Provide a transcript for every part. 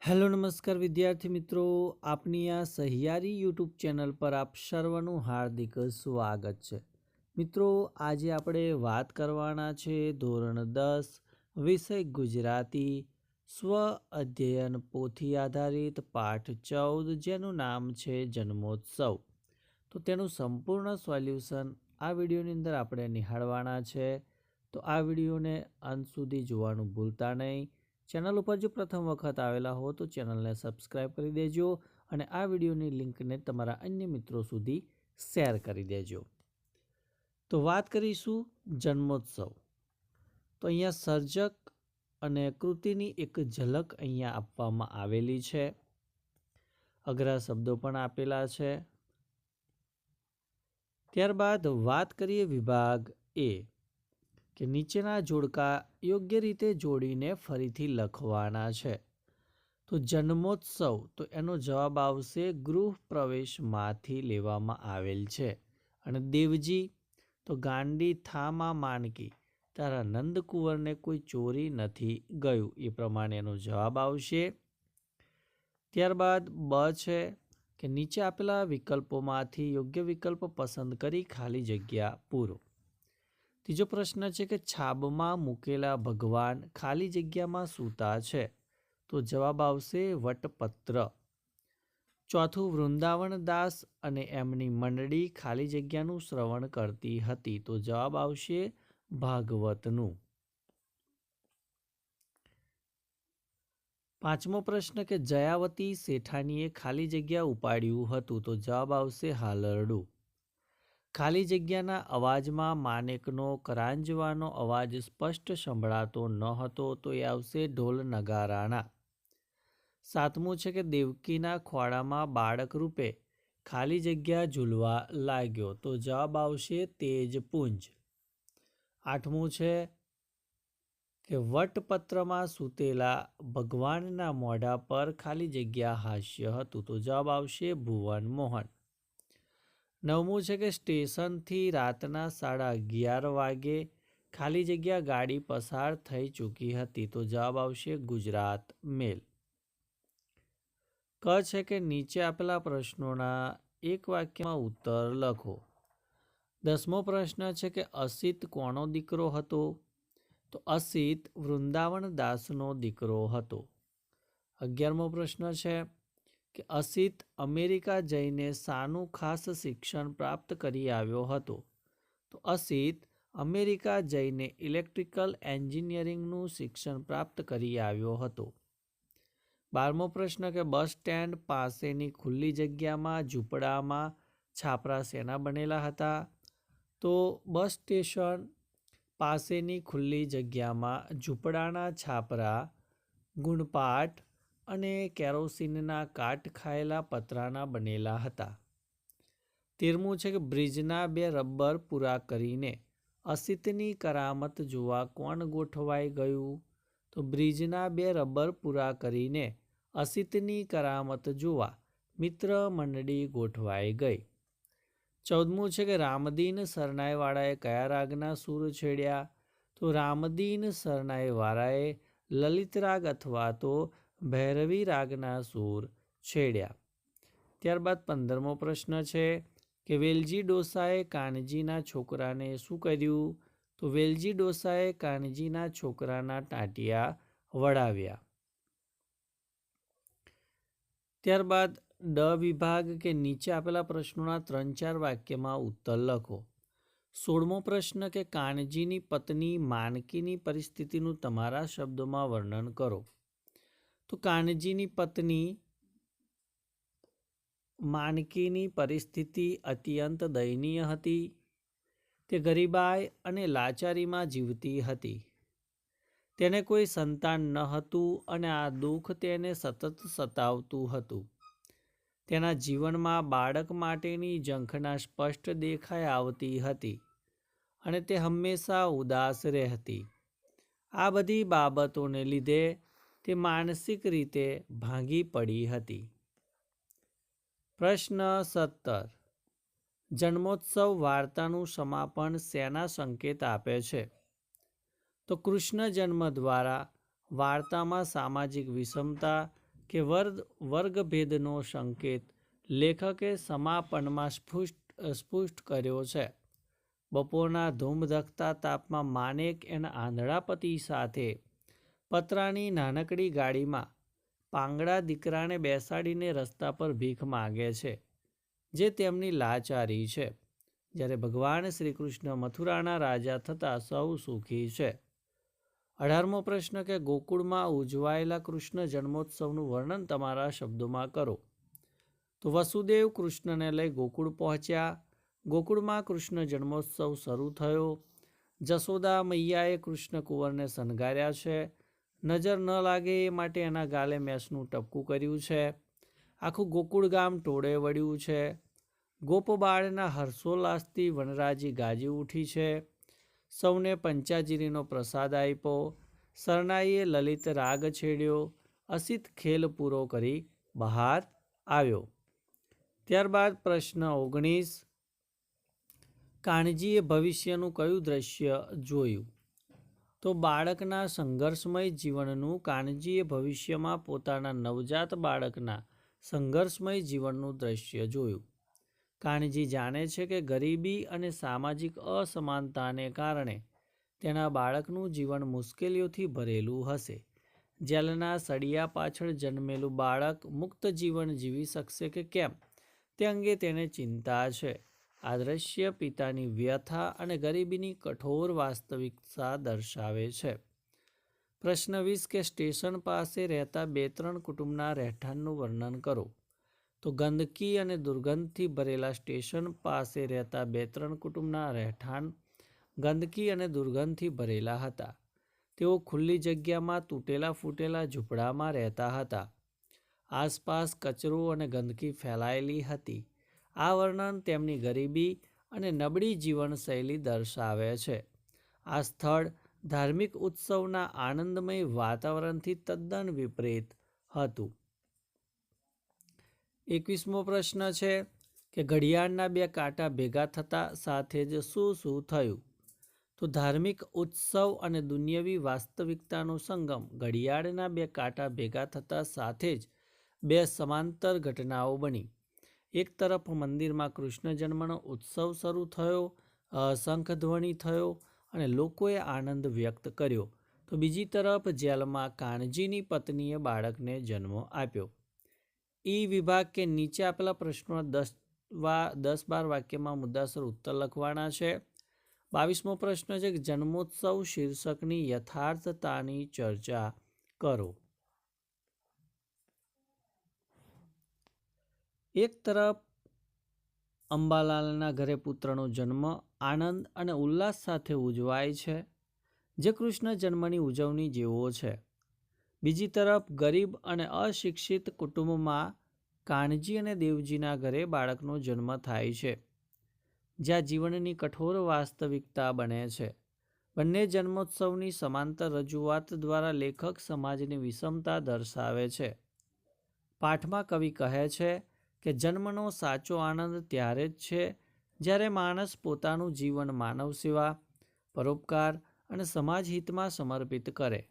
Hello નમસ્કાર વિદ્યાર્થી મિત્રો, આપની આ સહિયારી યુટ્યુબ ચેનલ પર આપ સર્વનું હાર્દિક સ્વાગત છે। મિત્રો, આજે આપણે વાત કરવાના છે ધોરણ 10 વિષય ગુજરાતી સ્વ અધ્યયન પોથી આધારિત પાઠ 14 જેનું નામ છે જન્મોત્સવ। તો તેનું સંપૂર્ણ સોલ્યુશન આ વિડીયોની અંદર આપણે નિહાળવાના છે। તો આ વિડીયોને અંત સુધી જોવાનું ભૂલતા નહીં। ચેનલ ઉપર જો પ્રથમ વખત આવેલા હો તો ચેનલને સબસ્ક્રાઈબ કરી દેજો અને આ વિડીયોની લિંકને તમારા અન્ય મિત્રો સુધી શેર કરી દેજો। તો વાત કરીશું જન્મોત્સવ। તો અહીંયા સર્જક અને કૃતિની એક ઝલક અહીંયા આપવામાં આવેલી છે। અઘરા શબ્દો પણ આપેલા છે। ત્યારબાદ વાત કરીએ વિભાગ એ કે નીચેના જોડકા યોગ્ય રીતે જોડીને ફરીથી લખવાના છે। તો જન્મોત્સવ, તો એનો જવાબ આવશે ગૃહ પ્રવેશમાંથી લેવામાં આવેલ છે। અને દેવજી, તો ગાંડી થામા માનકી, તારા નંદકુંવરને કોઈ ચોરી નથી ગયું, એ પ્રમાણે એનો જવાબ આવશે। ત્યારબાદ બ છે કે નીચે આપેલા વિકલ્પોમાંથી યોગ્ય વિકલ્પ પસંદ કરી ખાલી જગ્યા પૂરો। ત્રીજો પ્રશ્ન છે કે છાબમાં મૂકેલા ભગવાન ખાલી જગ્યામાં સૂતા છે, તો જવાબ આવશે વટપત્ર। ચોથું, વૃંદાવન દાસ અને એમની મંડળી ખાલી જગ્યાનું શ્રવણ કરતી હતી, તો જવાબ આવશે ભાગવતનું। પાંચમો પ્રશ્ન કે જયાવતી શેઠાણીએ ખાલી જગ્યા ઉપાડ્યું હતું, તો જવાબ આવશે હાલરડું। ખાલી જગ્યાના અવાજમાં માનેકનો કરાંજવાનો અવાજ સ્પષ્ટ સંભળાતો ન હતો, તો એ આવશે ઢોલ નગારાના। સાતમું છે કે દેવકીના ખોળામાં બાળક રૂપે ખાલી જગ્યા ઝૂલવા લાગ્યો, તો જવાબ આવશે તેજપુંજ। આઠમું છે કે વટપત્રમાં સૂતેલા ભગવાનના મોઢા પર ખાલી જગ્યા હાસ્ય હતું, તો જવાબ આવશે ભુવન મોહન। નવમું છે કે સ્ટેશનથી રાતના 11:30 વાગે ખાલી જગ્યા ગાડી પસાર થઈ ચૂકી હતી, તો જવાબ આવશે ગુજરાત મેલ। ક છે કે નીચે આપેલા પ્રશ્નોના એક વાક્યમાં ઉત્તર લખો। 10મો પ્રશ્ન છે કે અસિત કોનો દીકરો હતો, તો અસિત વૃંદાવન દાસનો દીકરો હતો। 11મો પ્રશ્ન છે કે અસિત અમેરિકા જઈને શાનું ખાસ શિક્ષણ પ્રાપ્ત કરી આવ્યો હતો, તો અસિત અમેરિકા જઈને ઇલેક્ટ્રિકલ એન્જિનિયરિંગનું શિક્ષણ પ્રાપ્ત કરી આવ્યો હતો। 12મો પ્રશ્ન કે બસ સ્ટેન્ડ પાસેની ખુલ્લી જગ્યામાં ઝૂંપડામાં છાપરા શેના બનેલા હતા, તો બસ સ્ટેશન પાસેની ખુલ્લી જગ્યામાં ઝૂંપડાના છાપરા ગુણપાટ અને કેરોસીનના કાટ ખાયેલા પતરાના બનેલા હતા। 13મું છે કે બ્રિજના 2 રબર પૂરા કરીને અસિતની કરામત જોવા કોણ ગોઠવાઈ ગયું, તો બ્રિજના 2 રબર પૂરા કરીને અસિતની કરામત જોવા મિત્ર મંડળી ગોઠવાઈ ગઈ। 14મું છે કે રામદીન શરણાઈવાળાએ કયા રાગના સૂર છેડ્યા, તો રામદીન શરણાઈવાળાએ લલિત રાગ અથવા તો ભૈરવી રાગના સૂર છેડ્યા। ત્યારબાદ 15મો પ્રશ્ન છે કે વેલજી ડોસાએ કાનજીના છોકરાને શું કર્યું, તો વેલજી ડોસાએ કાનજીના છોકરાના ટાંટિયા વળાવ્યા। ત્યારબાદ ડ વિભાગ કે નીચે આપેલા પ્રશ્નોના 3-4 વાક્યમાં ઉત્તર લખો। 16મો પ્રશ્ન કે કાનજીની પત્ની માનકીની પરિસ્થિતિનું તમારા શબ્દોમાં વર્ણન કરો, તો કાનજીની પત્ની માનકીની પરિસ્થિતિ અત્યંત દયનીય હતી। તે ગરીબાઈ અને લાચારીમાં જીવતી હતી। તેને કોઈ સંતાન ન હતું અને આ દુઃખ તેને સતત સતાવતું હતું। તેના જીવનમાં બાળક માટેની ઝંખના સ્પષ્ટ દેખાઈ આવતી હતી અને તે હંમેશા ઉદાસ રહેતી। આ બધી બાબતોને લીધે તે માનસિક રીતે ભાંગી પડી હતી। પ્રશ્ન 17, જન્મોત્સવ વાર્તાનું સમાપન શેના સંકેત આપે છે, તો કૃષ્ણ જન્મ દ્વારા વાર્તામાં સામાજિક વિષમતા કે વર્ગભેદનો સંકેત લેખકે સમાપનમાં સ્પષ્ટ કર્યો છે. બપોરના ધૂમધકતા તાપમાં માનેક એના આંધળા પતિ સાથે પતરાની નાનકડી ગાડીમાં પાંગડા દીકરાને બેસાડીને રસ્તા પર ભીખ માગે છે, જે તેમની લાચારી છે. જ્યારે ભગવાન શ્રી કૃષ્ણ મથુરાના રાજા થતાં સૌ સુખી છે. 18મો પ્રશ્ન કે ગોકુળમાં ઉજવાયેલા કૃષ્ણ જન્મોત્સવનું વર્ણન તમારા શબ્દોમાં કરો. તો વસુદેવ કૃષ્ણને લઈ ગોકુળ પહોંચ્યા. ગોકુળમાં કૃષ્ણ જન્મોત્સવ શરૂ થયો. જશોદા મૈયાએ કૃષ્ણ કુંવરને શણગાર્યા છે. નજર ન લાગે એ માટે એના ગાલે મેસનું ટપકું કર્યું છે. આખું ગોકુળ ગામ ટોળે વળ્યું છે. ગોપબાળના હર્ષોલ્લાસથી વનરાજી ગાજી ઉઠી છે. સૌને પંચાજીરીનો પ્રસાદ આપ્યો. શરણાઈએ લલિત રાગ છેડ્યો. અસિત ખેલ પૂરો કરી બહાર આવ્યો. ત્યારબાદ પ્રશ્ન 19, કાનજીએ ભવિષ્યનું કયું દ્રશ્ય જોયું? તો બાળકના સંઘર્ષમય જીવનનું કાનજીએ ભવિષ્યમાં પોતાના નવજાત બાળકના સંઘર્ષમય જીવનનું દ્રશ્ય જોયું. કાનજી જાણે છે કે ગરીબી અને સામાજિક અસમાનતાને કારણે તેના બાળકનું જીવન મુશ્કેલીઓથી ભરેલું હશે. જેલના સળિયા પાછળ જન્મેલું બાળક મુક્ત જીવન જીવી શકશે કે કેમ તે અંગે તેને ચિંતા છે. આ દ્રશ્ય પિતાની વ્યથા અને ગરીબીની કઠોર વાસ્તવિકતા દર્શાવે છે. પ્રશ્ન 20 કે સ્ટેશન પાસે રહેતા 2-3 કુટુંબના રહેઠાણનું વર્ણન કરો. તો ગંદકી અને દુર્ગંધથી ભરેલા સ્ટેશન પાસે રહેતા 2-3 કુટુંબના રહેઠાણ ગંદકી અને દુર્ગંધથી ભરેલા હતા. તેઓ ખુલ્લી જગ્યામાં તૂટેલા ફૂટેલા ઝૂંપડામાં રહેતા હતા. આસપાસ કચરો અને ગંદકી ફેલાયેલી હતી. આ વર્ણન તેમની ગરીબી અને નબળી જીવનશૈલી દર્શાવે છે. આ સ્થળ ધાર્મિક ઉત્સવના આનંદમય વાતાવરણથી તદ્દન વિપરીત હતું. 21મો પ્રશ્ન છે કે ઘડિયાળના 2 કાંટા ભેગા થતા સાથે જ શું થયું? તો ધાર્મિક ઉત્સવ અને દુન્યવી વાસ્તવિકતાનો સંગમ. ઘડિયાળના 2 કાંટા ભેગા થતા સાથે જ 2 સમાંતર ઘટનાઓ બની. એક તરફ મંદિરમાં કૃષ્ણ જન્મનો ઉત્સવ શરૂ થયો, શંખધ્વનિ થયો અને લોકોએ આનંદ વ્યક્ત કર્યો. તો બીજી તરફ જેલમાં કાનજીની પત્નીએ બાળકને જન્મ આપ્યો. ઈ વિભાગ કે નીચે આપેલા પ્રશ્નો 10-12 વાક્યમાં મુદ્દાસર ઉત્તર લખવાના છે. 22મો પ્રશ્ન છે કે જન્મોત્સવ શીર્ષકની યથાર્થતાની ચર્ચા કરો. એક તરફ અંબાલાલના ઘરે પુત્રનો જન્મ આનંદ અને ઉલ્લાસ સાથે ઉજવાય છે, જે કૃષ્ણ જન્મની ઉજવણી જેવો છે. બીજી તરફ ગરીબ અને અશિક્ષિત કુટુંબમાં કાનજી અને દેવજીના ઘરે બાળકનો જન્મ થાય છે, જ્યાં જીવનની કઠોર વાસ્તવિકતા બને છે. બંને જન્મોત્સવની સમાંતર રજૂઆત દ્વારા લેખક સમાજની વિષમતા દર્શાવે છે. પાઠમાં કવિ કહે છે કે જન્મનો સાચો આનંદ ત્યારે જ છે જ્યારે માણસ પોતાનું જીવન માનવ સેવા, પરોપકાર અને સમાજ હિતમાં સમર્પિત કરે.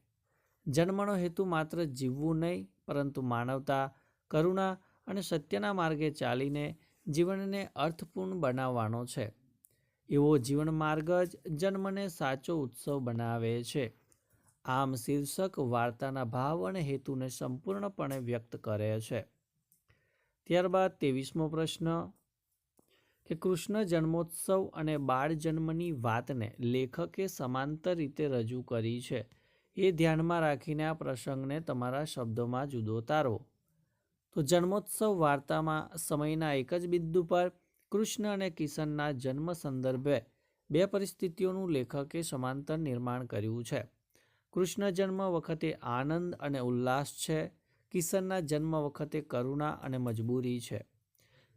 જન્મનો હેતુ માત્ર જીવવું નહીં, પરંતુ માનવતા, કરુણા અને સત્યના માર્ગે ચાલીને જીવનને અર્થપૂર્ણ બનાવવાનો છે. એવો જીવન માર્ગ જ જન્મને સાચો ઉત્સવ બનાવે છે. આમ શીર્ષક વાર્તાના ભાવ અને હેતુને સંપૂર્ણપણે વ્યક્ત કરે છે. ત્યારબાદ 23મો પ્રશ્ન કે કૃષ્ણ જન્મોત્સવ અને બાળ જન્મની વાતને લેખકે સમાંતર રીતે રજૂ કરી છે. એ ધ્યાનમાં રાખીને આ પ્રસંગને તમારા શબ્દોમાં જુદો તારવો. તો જન્મોત્સવ વાર્તામાં સમયના એક જ બિંદુ પર કૃષ્ણ અને કિશનના જન્મ સંદર્ભે 2 પરિસ્થિતિઓનું લેખકે સમાંતર નિર્માણ કર્યું છે. કૃષ્ણ જન્મ વખતે આનંદ અને ઉલ્લાસ છે. કિશનના જન્મ વખતે કરુણા અને મજબૂરી છે.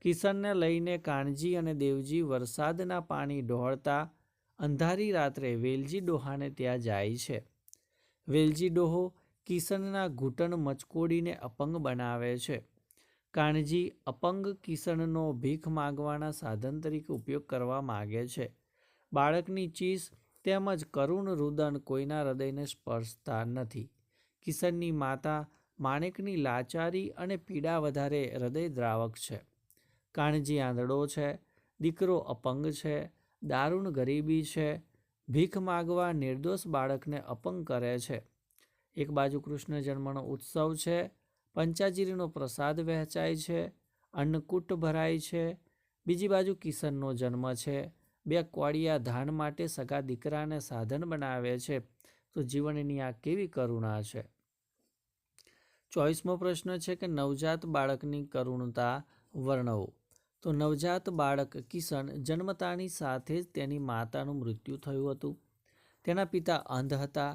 કિશનને લઈને કાનજી અને દેવજી વરસાદના પાણી ડહોળતા અંધારી રાત્રે વેલજી ડોહાને ત્યાં જાય છે. વેલજી ડોહો કિશનના ઘૂંટણ મચકોડીને અપંગ બનાવે છે. કાનજી અપંગ કિશનનો ભીખ માગવાના સાધન તરીકે ઉપયોગ કરવા માગે છે. બાળકની ચીસ તેમજ કરુણ રુદન કોઈના હૃદયને સ્પર્શતા નથી. કિશનની માતા માણેકની લાચારી અને પીડા વધારે હૃદયદ્રાવક છે. કાણજી આંધળો છે, દીકરો અપંગ છે, દારૂણ ગરીબી છે, ભીખ માગવા નિર્દોષ બાળકને અપંગ કરે છે. એક બાજુ કૃષ્ણ જન્મનો ઉત્સવ છે, પંચાજીરીનો પ્રસાદ વહેંચાય છે, અન્નકૂટ ભરાય છે. બીજી બાજુ કિશનનો જન્મ છે, બે કોળિયા ધાન માટે સગા દીકરાને સાધન બનાવે છે. તો જીવનની આ કેવી કરુણા છે. 24મો પ્રશ્ન છે કે નવજાત બાળકની કરુણતા વર્ણવો. તો નવજાત બાળક કિશન જન્મતાની સાથે જ તેની માતાનું મૃત્યુ થયું હતું. તેના પિતા અંધ હતા,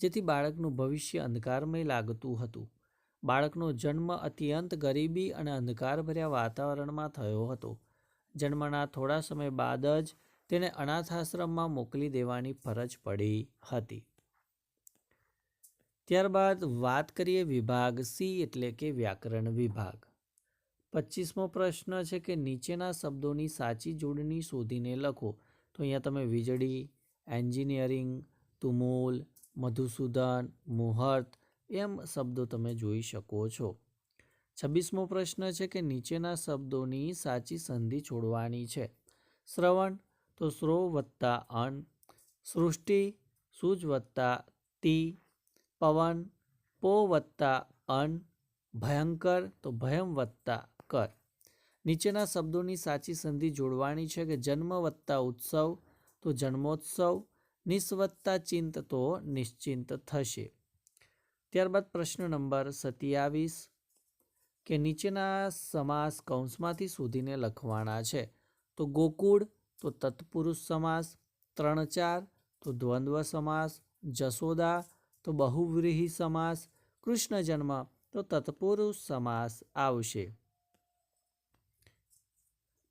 જેથી બાળકનું ભવિષ્ય અંધકારમય લાગતું હતું. બાળકનો જન્મ અત્યંત ગરીબી અને અંધકારભર્યા વાતાવરણમાં થયો હતો. જન્મના થોડા સમય બાદ જ તેને અનાથાશ્રમમાં મોકલી દેવાની ફરજ પડી હતી. ત્યારબાદ વાત કરીએ વિભાગ સી એટલે કે વ્યાકરણ વિભાગ. 25મો પ્રશ્ન છે કે નીચેના શબ્દોની સાચી જોડણી શોધીને લખો. તો અહીંયા તમે વીજળી, એન્જિનિયરિંગ, તુમુલ, મધુસૂદન, મુહૂર્ત એમ શબ્દો તમે જોઈ શકો છો. 26મો પ્રશ્ન છે કે નીચેના શબ્દોની સાચી સંધિ છોડવાની છે. શ્રવણ તો શ્રો વત્તા અન, સૃષ્ટિ સૂજ વત્તા તી, પવન પો વત્તા અન, ભયંકર તો ભયમ વત્તા કર. નીચેના શબ્દોની સાચી સંધિ જોડવાની છે કે જન્મ વત્તા ઉત્સવ તો જન્મોત્સવ, નિશ વત્તા ચિંત તો નિશ્ચિંત થશે. ત્યારબાદ પ્રશ્ન નંબર 27 કે નીચેના સમાસ કૌંસમાંથી શોધીને લખવાના છે. તો ગોકુળ તો તત્પુરુષ સમાસ, 3-4 તો દ્વંદ્વ સમાસ, જશોદા તો બહુવ્રીહી સમાસ, કૃષ્ણ જન્મ તો તત્પુરુષ સમાસ આવશે.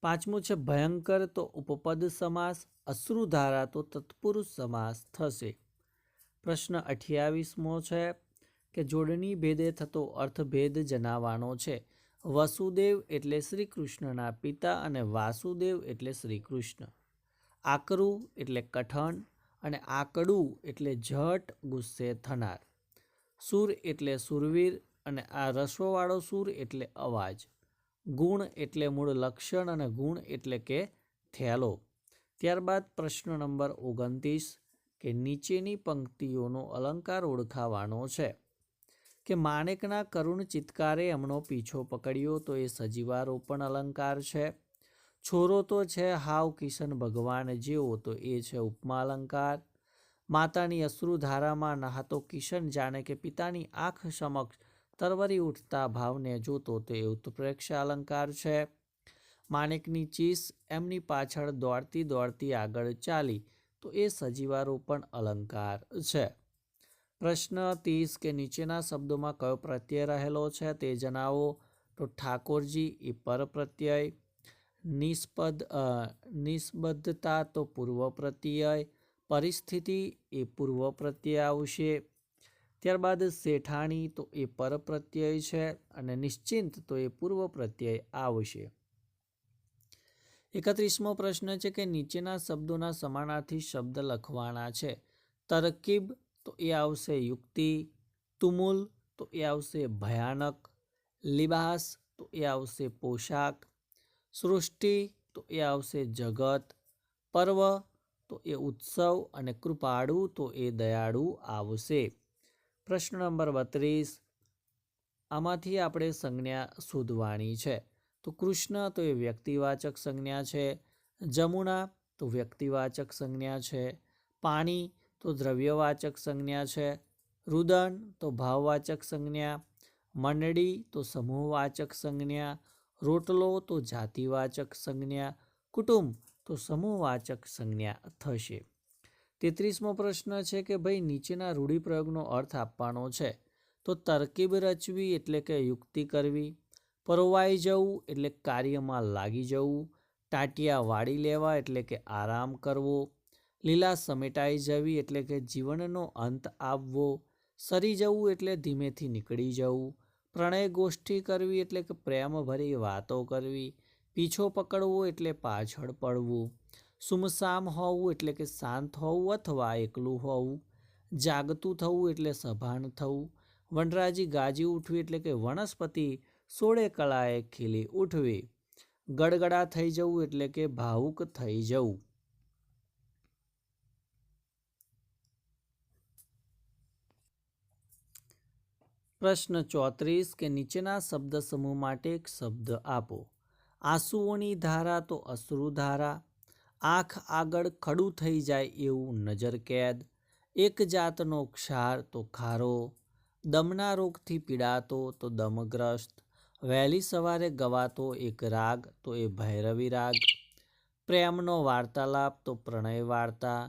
5મું છે ભયંકર તો ઉપપદ સમાસ, અશ્રુધારા તો તત્પુરુષ સમાસ થશે. પ્રશ્ન 28મો છે કે જોડણી ભેદે થતો અર્થભેદ જણાવવાનો છે. વસુદેવ એટલે શ્રી કૃષ્ણના પિતા અને વાસુદેવ એટલે શ્રી કૃષ્ણ. આકરું એટલે કઠણ અને આકડું એટલે ઝટ ગુસ્સે થનાર. સુર એટલે સુરવીર અને આ રસોવાળો સુર એટલે અવાજ. ગુણ એટલે મૂળ લક્ષણ અને ગુણ એટલે કે થેલો. ત્યારબાદ પ્રશ્ન નંબર 29 કે નીચેની પંક્તિઓનો અલંકાર ઓળખાવાનો છે. કે માણેકના કરુણ ચિત્કારે એમનો પીછો પકડ્યો તો એ સજીવારોપણ અલંકાર છે. છોરો તો છે હાવ કિશન ભગવાન જેવો તો એ છે ઉપમા અલંકાર. માતાની અશ્રુધારામાં નહાતો કિશન જાણે કે પિતાની આંખ સમક્ષ તરવરી ઉઠતા ભાવને જોતો તો એ ઉત્પ્રેક્ષ અલંકાર છે. માણેકની ચીસ એમની પાછળ દોડતી દોડતી આગળ ચાલી તો એ સજીવારોપણ અલંકાર છે. પ્રશ્ન 30 કે નીચેના શબ્દોમાં કયો પ્રત્યય રહેલો છે તે જણાવો. તો ઠાકોરજી એ પર પ્રત્યય, નિસ્બદ્ધતા તો પૂર્વ પ્રત્યય, પરિસ્થિતિ એ પૂર્વ પ્રત્યય આવશે. ત્યારબાદ શેઠાણી તો એ પર પ્રત્યય છે અને નિશ્ચિંત તો એ પૂર્વ પ્રત્યય આવશે. 31મો પ્રશ્ન છે કે નીચેના શબ્દોના સમાનાર્થી શબ્દ લખવાના છે. તરકીબ તો એ આવશે યુક્તિ, તુમુલ તો એ આવશે ભયાનક, લિબાસ તો એ આવશે પોશાક, સૃષ્ટિ તો એ આવશે જગત, પર્વ તો એ ઉત્સવ અને કૃપાળુ તો એ દયાળુ આવશે. પ્રશ્ન નંબર 32 આમાંથી આપણે સંજ્ઞા શોધવાની છે. તો કૃષ્ણ તો એ વ્યક્તિવાચક સંજ્ઞા છે, જમુના તો વ્યક્તિવાચક સંજ્ઞા છે, પાણી તો દ્રવ્યવાચક સંજ્ઞા છે, રુદન તો ભાવવાચક સંજ્ઞા, મંડળી તો સમૂહવાચક સંજ્ઞા, રોટલો તો જાતિવાચક સંજ્ઞા, કુટુંબ તો સમૂહવાચક સંજ્ઞા થશે. 33મો પ્રશ્ન છે કે ભાઈ નીચેના રૂઢિપ્રયોગનો અર્થ આપવાનો છે. તો તરકીબ રચવી એટલે કે યુક્તિ કરવી, પરોવાઈ જવું એટલે કાર્યમાં લાગી જવું, ટાંટિયા વાળી લેવા એટલે કે આરામ કરવો, લીલા સમેટાઈ જવી એટલે કે જીવનનો અંત આવવો, સરી જવું એટલે ધીમેથી નીકળી જવું, પ્રણય ગોષ્ઠી કરવી એટલે કે પ્રેમભરી વાતો કરવી, પીછો પકડવો એટલે પાછળ પડવું, સુમસામ હોવું એટલે કે શાંત હોવું અથવા એકલું હોવું, જાગતું થવું એટલે સભાન થવું, વનરાજી ગાજી ઉઠવી એટલે કે વનસ્પતિ 16 કળાએ ખીલી ઉઠવી. ગડગડા થઈ જવું એટલે કે ભાવુક થઈ જવું. પ્રશ્ન 34 કે નીચેના શબ્દ સમૂહ માટે એક શબ્દ આપો. આંસુઓની ધારા તો અશ્રુધારા. આંખ આગળ ખડું થઈ જાય એવું નજર કેદ. એક જાતનો ક્ષાર તો ખારો. દમના રોગથી પીડાતો તો દમગ્રસ્ત. વહેલી સવારે ગવાતો એક રાગ તો એ ભૈરવી રાગ. પ્રેમનો વાર્તાલાપ તો પ્રણય વાર્તા.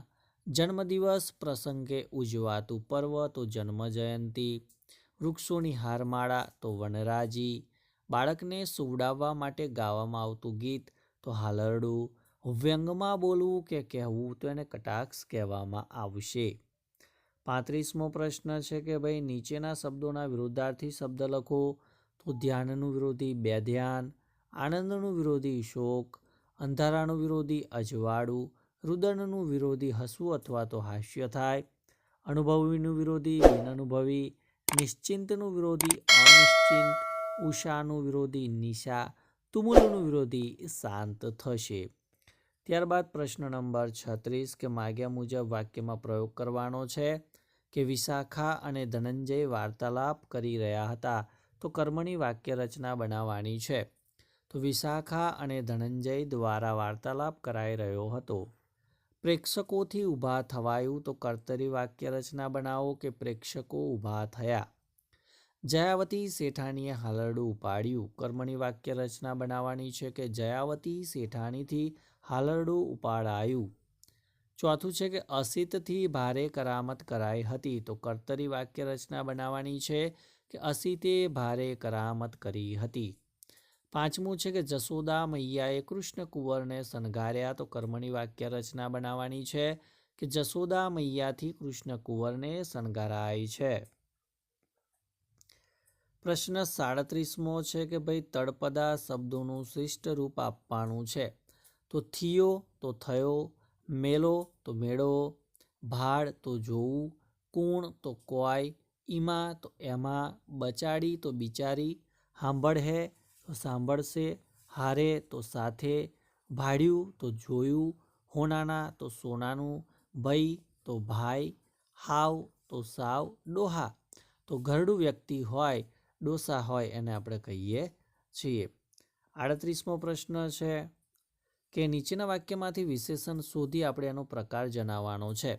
જન્મદિવસ પ્રસંગે ઉજવાતું પર્વ તો જન્મ જયંતી. વૃક્ષોની હારમાળા તો વનરાજી. બાળકને સુવડાવવા માટે ગાવામાં આવતું ગીત તો હાલરડું. વ્યંગમાં બોલવું કે કહેવું તો એને કટાક્ષ કહેવામાં આવશે. 35મો પ્રશ્ન છે કે ભાઈ નીચેના શબ્દોના વિરુદ્ધાર્થી શબ્દ લખો. તો ધ્યાનનું વિરોધી બેધ્યાન. આનંદનું વિરોધી શોક. અંધારાનું વિરોધી અજવાળું. રુદનનું વિરોધી હસવું અથવા તો હાસ્ય થાય. અનુભવીનું વિરોધી બિનઅનુભવી. નિશ્ચિંતનું વિરોધી અનિશ્ચિંત. ઉષાનું વિરોધી નિશા. તુમુલનું વિરોધી શાંત થશે. ત્યારબાદ પ્રશ્ન નંબર 36 કે માગ્યા મુજબ વાક્યમાં પ્રયોગ કરવાનો છે કે વિશાખા અને ધનંજય વાર્તાલાપ કરી રહ્યા હતા તો કર્મની વાક્ય રચના બનાવવાની છે. તો વિશાખા અને ધનંજય દ્વારા વાર્તાલાપ કરાઈ રહ્યો હતો. પ્રેક્ષકોથી ઊભા થવાયું તો કર્તરી વાક્ય રચના બનાવો કે પ્રેક્ષકો ઊભા થયા. જયાવતી શેઠાણીએ હાલરડું ઉપાડ્યું. કર્મની વાક્ય રચના બનાવવાની છે કે જયાવતી શેઠાણીથી હાલરડું ઉપાડાયું. ચોથું છે કે અસિતથી ભારે કરામત કરાઈ હતી તો કર્તરી વાક્ય રચના બનાવવાની છે કે અસિતે ભારે કરામત કરી હતી. પાંચમું છે કે જશોદા મૈયાએ કૃષ્ણ કુંવરને શણગાર્યા તો કર્મની વાક્ય રચના બનાવવાની છે કે જશોદા મૈયાથી કૃષ્ણ કુંવરને શણગારાય છે. પ્રશ્ન 37મો છે કે ભાઈ તળપદા શબ્દોનું શિષ્ટ રૂપ આપવાનું છે. તો થિયો તો થયો. મેલો તો મેળો. ભાડ તો જોવું. કુણ તો કોય. ઈમા તો એમાં. બચાડી તો બિચારી. સાંભળહે તો સાંભળશે. હારે તો સાથે. ભાડ્યું તો જોયું. હોનાના તો સોનાનું. ભાઈ તો ભાઈ. હાવ તો સાવ. ડોહા તો ઘરડું વ્યક્તિ હોય ડોસા હોય એને આપણે કહીએ છીએ. 38મો પ્રશ્ન છે કે નીચેના વાક્યમાંથી વિશેષણ શોધી આપણે એનો પ્રકાર જણાવવાનો છે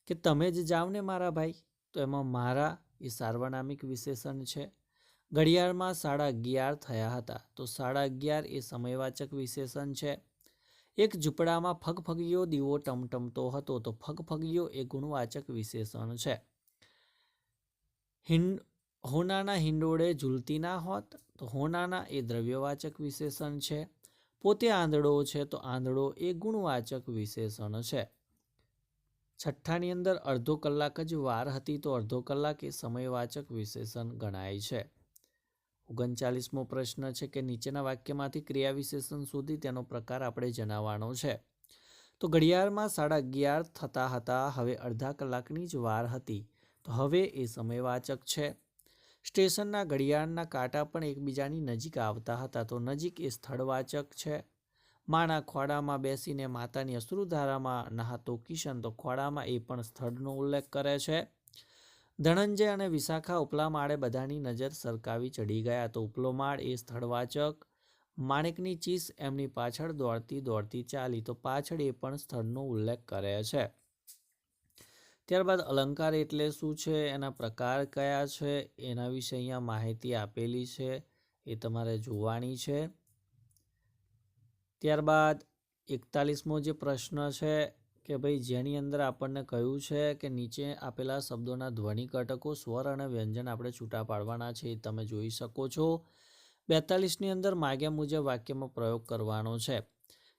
કે તમે જ જાઓ ને મારા ભાઈ. તો એમાં મારા એ સાર્વનામિક વિશેષણ છે. ઘડિયાળમાં 11:30 થયા હતા તો 11:30 એ સમયવાચક વિશેષણ છે. એક ઝૂંપડામાં ફગફગીયો દીવો ટમટમતો હતો તો ફગફગીયો એ ગુણવાચક વિશેષણ છે. હોનાના હિંડોળે ઝૂલતી ના હોત તો હોનાના એ દ્રવ્યવાચક વિશેષણ છે. પોતે આંધળો છે તો આંધળો એ ગુણવાચક વિશેષણ છે. છઠ્ઠાની અંદર અડધો કલાક જ વાર હતી તો અડધો કલાક એ સમયવાચક વિશેષણ ગણાય છે. 39મો પ્રશ્ન છે કે નીચેના વાક્યમાંથી ક્રિયા વિશેષણ શોધી તેનો પ્રકાર આપણે જણાવવાનો છે. તો ઘડિયાળમાં 11:30 થતા હતા હવે અડધા કલાકની જ વાર હતી તો હવે એ સમયવાચક છે. સ્ટેશનના ઘડિયાળના કાંટા પણ એકબીજાની નજીક આવતા હતા તો નજીક એ સ્થળવાચક છે. માના ખોળામાં બેસીને માતાની અશ્રુધારામાં નહાતો કિશન તો ખોળામાં એ પણ સ્થળનો ઉલ્લેખ કરે છે. ધનંજય અને વિશાખા ઉપલા માળે બધાની નજર સરકાવી ચડી ગયા તો ઉપલો માળ એ સ્થળવાચક. માણેકની ચીસ એમની પાછળ દોડતી દોડતી ચાલી તો પાછળ એ પણ સ્થળનો ઉલ્લેખ કરે છે. ત્યારબાદ અલંકાર એટલે શું છે, એના પ્રકાર કયા છે, એના વિશે અહીંયા માહિતી આપેલી છે એ તમારે જોવાની છે. ત્યારબાદ 41મો જે પ્રશ્ન છે કે ભાઈ જેની અંદર આપણને કહ્યું છે કે નીચે આપેલા શબ્દોના ધ્વનિ ઘટકો સ્વર અને વ્યંજન આપણે છૂટા પાડવાના છે એ તમે જોઈ શકો છો. 42ની અંદર માગ્યા મુજબ વાક્યમાં પ્રયોગ કરવાનો છે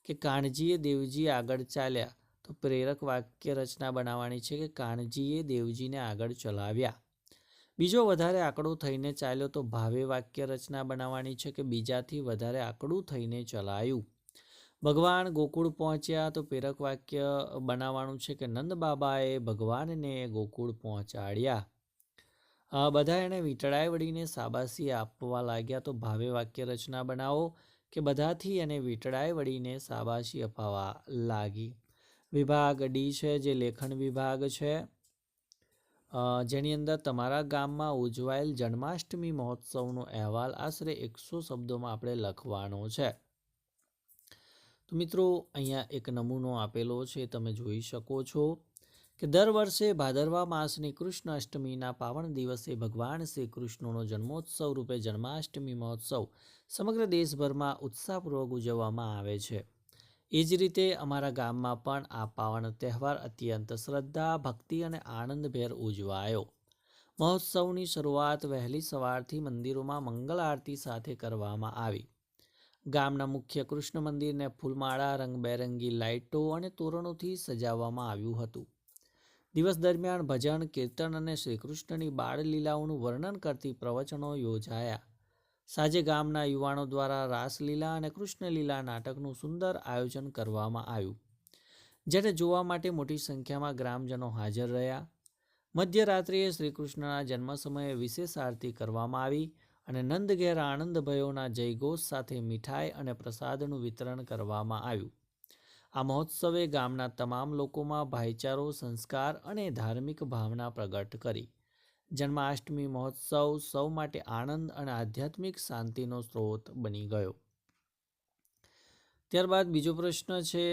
કે કાનજીએ દેવજી આગળ ચાલ્યા તો પ્રેરક વાક્ય રચના બનાવવાની છે કે કાનજીએ દેવજીને આગળ ચલાવ્યા. બીજો વધારે આંકડો થઈને ચાલ્યો તો ભાવે વાક્ય રચના બનાવવાની છે કે બીજાથી વધારે આંકડું થઈને ચલાયું. ભગવાન ગોકુળ પહોંચ્યા તો પ્રેરક વાક્ય બનાવવાનું છે કે નંદ બાબાએ ભગવાનને ગોકુળ પહોંચાડ્યા. બધા એણે વીંટળાઈ વળીને શાબાશી આપવા લાગ્યા. તો ભાવે વાક્ય રચના બનાવો કે બધાથી એને વીંટળાઈ વળીને શાબાશી અપાવવા લાગી. વિભાગ ડી છે જે લેખન વિભાગ છે, જેની અંદર તમારા ગામમાં ઉજવાયેલ જન્માષ્ટમી મહોત્સવનો અહેવાલ આશરે 100 શબ્દોમાં આપણે લખવાનો છે. તો મિત્રો અહીંયા એક નમૂનો આપેલો છે, તમે જોઈ શકો છો કે દર વર્ષે ભાદરવા માસની કૃષ્ણ અષ્ટમીના પાવન દિવસે ભગવાન શ્રી કૃષ્ણનો જન્મોત્સવ રૂપે જન્માષ્ટમી મહોત્સવ સમગ્ર દેશભરમાં ઉત્સાહપૂર્વક ઉજવવામાં આવે છે. એ જ રીતે અમારા ગામમાં પણ આ પાવન તહેવાર અત્યંત શ્રદ્ધા, ભક્તિ અને આનંદભેર ઉજવાયો. મહોત્સવની શરૂઆત વહેલી સવારથી મંદિરોમાં મંગલ આરતી સાથે કરવામાં આવી. ગામના મુખ્ય કૃષ્ણ મંદિરને ફૂલમાળા, રંગબેરંગી લાઇટો અને તોરણોથી સજાવવામાં આવ્યું હતું. દિવસ દરમિયાન ભજન, કીર્તન અને શ્રીકૃષ્ણની બાળલીલાઓનું વર્ણન કરતી પ્રવચનો યોજાયા. સાંજે ગામના યુવાનો દ્વારા રાસલીલા અને કૃષ્ણલીલા નાટકનું સુંદર આયોજન કરવામાં આવ્યું, જેને જોવા માટે મોટી સંખ્યામાં ગ્રામજનો હાજર રહ્યા. મધ્યરાત્રિએ શ્રીકૃષ્ણના જન્મ સમયે વિશેષ આરતી કરવામાં આવી અને નંદ ઘેર આનંદ ભયોના જયઘોષ સાથે મીઠાઈ અને પ્રસાદનું વિતરણ કરવામાં આવ્યું. આ મહોત્સવે ગામના તમામ લોકોમાં ભાઈચારો, સંસ્કાર અને ધાર્મિક ભાવના પ્રગટ કરી. જન્માષ્ટમી મહોત્સવ સૌ માટે આનંદ અને આધ્યાત્મિક શાંતિનો સ્ત્રોત બની ગયો. ત્યારબાદ બીજો પ્રશ્ન છે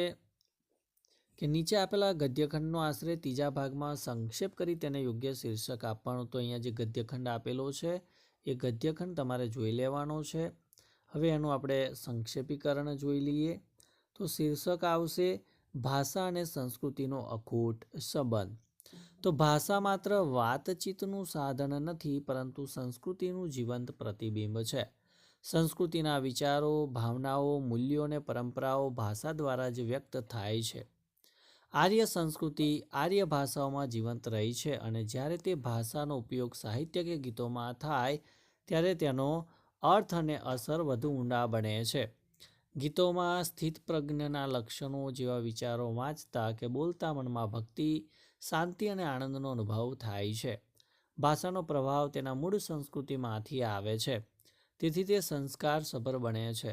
કે નીચે આપેલા ગદ્યખંડનો આશરે ત્રીજા ભાગમાં સંક્ષેપ કરી તેને યોગ્ય શીર્ષક આપવાનું. તો અહીંયા જે ગદ્યખંડ આપેલો છે એ ગદ્યખંડ તમારે જોઈ લેવાનો છે. હવે એનું આપણે સંક્ષેપીકરણ જોઈ લઈએ. તો શીર્ષક આવશે ભાષા અને સંસ્કૃતિનો અખૂટ સંબંધ. તો ભાષા માત્ર વાતચીતનું સાધન નથી, પરંતુ સંસ્કૃતિનું જીવંત પ્રતિબિંબ છે. સંસ્કૃતિના વિચારો, ભાવનાઓ, મૂલ્યો અને પરંપરાઓ ભાષા દ્વારા જ વ્યક્ત થાય છે. આર્ય સંસ્કૃતિ આર્ય ભાષાઓમાં જીવંત રહી છે અને જ્યારે તે ભાષાનો ઉપયોગ સાહિત્ય કે ગીતોમાં થાય ત્યારે તેનો અર્થ અને અસર વધુ ઊંડા બને છે. ગીતોમાં સ્થિતપ્રજ્ઞના લક્ષણો જેવા વિચારો વાંચતા કે બોલતા મનમાં ભક્તિ, શાંતિ અને આનંદનો અનુભવ થાય છે. ભાષાનો પ્રભાવ તેના મૂળ સંસ્કૃતિમાંથી આવે છે, તેથી તે સંસ્કારસભર બને છે.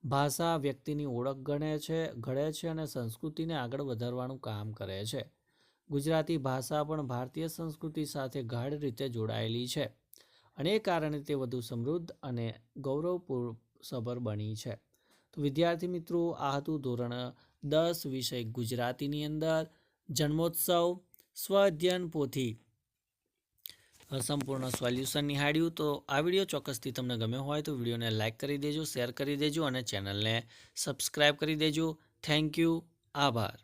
ભાષા વ્યક્તિની ઓળખ ઘડે છે અને સંસ્કૃતિને આગળ વધારવાનું કામ કરે છે. ગુજરાતી ભાષા પણ ભારતીય સંસ્કૃતિ સાથે ગાઢ રીતે જોડાયેલી છે અને એ કારણે તે વધુ સમૃદ્ધ અને ગૌરવસભર બની છે. તો વિદ્યાર્થી મિત્રો, આ હતું ધોરણ 10 વિષય ગુજરાતીની અંદર જન્મોત્સવ સ્વઅધ્યયન પોથી સંપૂર્ણ સોલ્યુશન નિહાળ્યું. તો આ વિડીયો ચોક્કસથી તમને ગમ્યો હોય તો વિડીયોને લાઇક કરી દેજો, શેર કરી દેજો અને ચેનલને સબસ્ક્રાઈબ કરી દેજો. Thank you. આભાર.